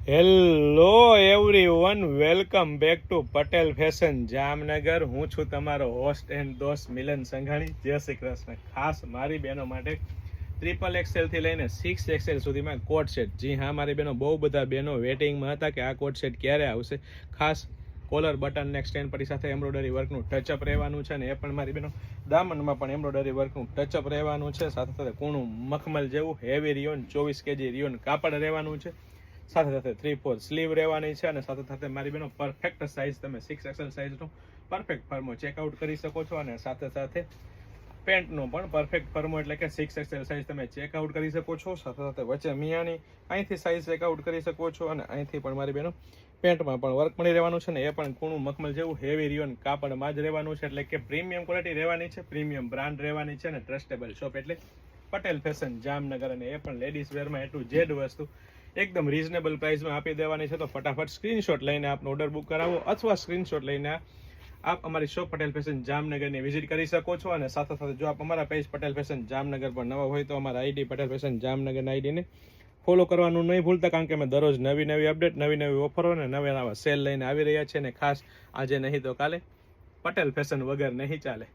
Hello everyone, welcome back to Patel fashion Jamnagar. હું છું તમારો હોસ્ટ એન્ડ દોસ્ત મિલન સંઘાણી. જય શ્રી કૃષ્ણ. ખાસ મારી બહેનો માટે XXL થી લઈને 6XL સુધીમાં કોટ સેટ. જી હા મારી બહેનો, બહુ બધા બહેનો વેટિંગમાં હતા કે આ કોટ સેટ ક્યારે આવશે. ખાસ કોલર બટન નેક સ્ટેન્ડ પટ્ટી સાથે એમ્બ્રોઇડરી વર્કનું ટચઅપ રહેવાનું છે, અને એ પણ મારી બહેનો દામનમાં પણ એમ્બ્રોઇડરી વર્કનું ટચઅપ રહેવાનું છે. સાથે સાથે કૂણું મખમલ જેવું હેવી રિયોન 24 kg રિયોન કાપડ રહેવાનું છે. સાથે સાથે 3/4 સ્લીવ રહેવાની છે, અને સાથે સાથે મારી બહેનો પરફેક્ટ સાઇઝ તમે 6XL સાઇઝનો પરફેક્ટ ફર્મો ચેકઆઉટ કરી શકો છો, અને સાથે સાથે પેન્ટનો પણ પરફેક્ટ ફર્મો એટલે કે 6XL સાઇઝ તમે ચેકઆઉટ કરી શકો છો. સાથે સાથે વચ્ચે મિયાની અહીંથી સાઇઝ ચેકઆઉટ કરી શકો છો, અને અહીંથી પણ મારી બહેનો પેન્ટમાં પણ વર્ક મળી રહેવાનું છે, ને એ પણ કૂણું મખમલ જેવું હેવી રિયોન કાપડમાં જ રહેવાનું છે, એટલે કે પ્રીમિયમ ક્વોલિટી રહેવાની છે, પ્રીમિયમ બ્રાન્ડ રહેવાની છે, અને ટ્રસ્ટેબલ શોપ એટલે પટેલ ફેશન જામનગર. અને એ પણ લેડીઝ વેરમાં એટલું જેડ વસ્તુ એકદમ રીઝનેબલ પ્રાઇસમાં આપી દેવાની છે. તો ફટાફટ સ્ક્રીનશોટ લઈને આપનો ઓર્ડર બુક કરાવો, અથવા સ્ક્રીનશોટ લઈને આપ અમારી શોપ પટેલ ફેશન જામનગરની વિઝિટ કરી શકો છો. અને સાથે સાથે જો આપ અમારા પેજ પટેલ ફેશન જામનગર પર નવા હોય તો અમારા આઈડી પટેલ ફેશન જામનગરના આઈડીને ફોલો કરવાનું નહીં ભૂલતા, કારણ કે અમે દરરોજ નવી અપડેટ, નવી ઓફરો અને નવા સેલ લઈને આવી રહ્યા છીએ. અને ખાસ આજે નહીં તો કાલે પટેલ ફેશન વગર નહીં ચાલે.